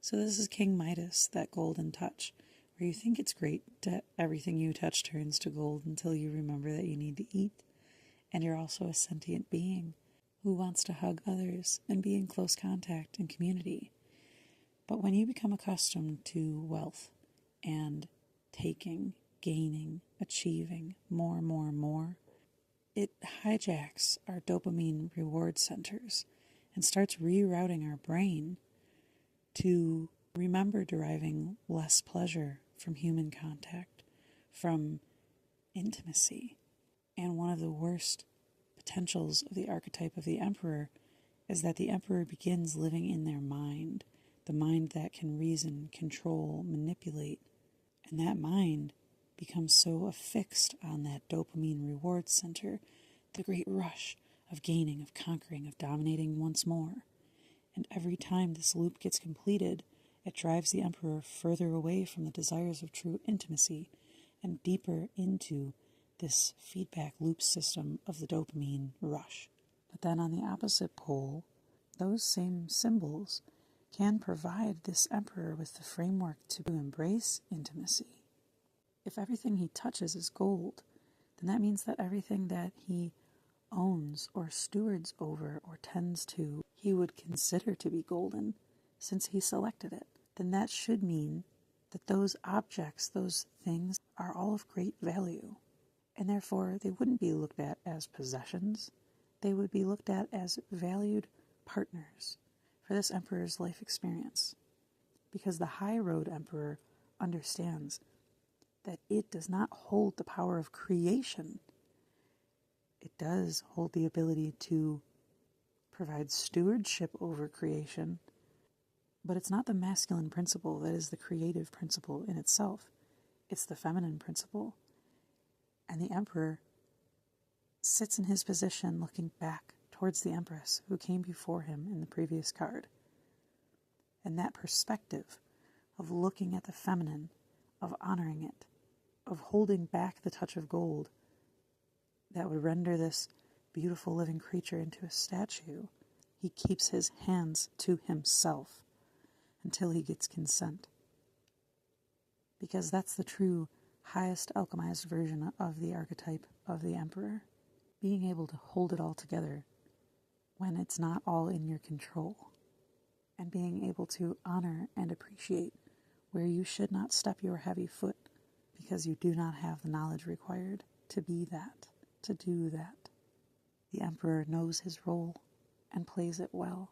So this is King Midas, that golden touch, where you think it's great that everything you touch turns to gold until you remember that you need to eat. And you're also a sentient being who wants to hug others and be in close contact and community. But when you become accustomed to wealth and taking, gaining, achieving more, it hijacks our dopamine reward centers and starts rerouting our brain to remember deriving less pleasure from human contact, from intimacy. And one of the worst potentials of the archetype of the emperor is that the emperor begins living in their mind, the mind that can reason, control, manipulate. And that mind becomes so affixed on that dopamine reward center, the great rush of gaining, of conquering, of dominating once more. And every time this loop gets completed, it drives the emperor further away from the desires of true intimacy and deeper into this feedback loop system of the dopamine rush. But then on the opposite pole, those same symbols can provide this emperor with the framework to embrace intimacy. If everything he touches is gold, then that means that everything that he owns or stewards over or tends to, he would consider to be golden since he selected it. Then that should mean that those objects, those things, are all of great value. And therefore, they wouldn't be looked at as possessions. They would be looked at as valued partners for this emperor's life experience. Because the high road emperor understands that it does not hold the power of creation. It does hold the ability to provide stewardship over creation, but it's not the masculine principle that is the creative principle in itself. It's the feminine principle. And the emperor sits in his position looking back towards the empress who came before him in the previous card. And that perspective of looking at the feminine, of honoring it, of holding back the touch of gold that would render this beautiful living creature into a statue, he keeps his hands to himself until he gets consent. Because that's the true highest alchemized version of the archetype of the emperor, being able to hold it all together when it's not all in your control, and being able to honor and appreciate where you should not step your heavy foot because you do not have the knowledge required to be that, to do that. The emperor knows his role and plays it well.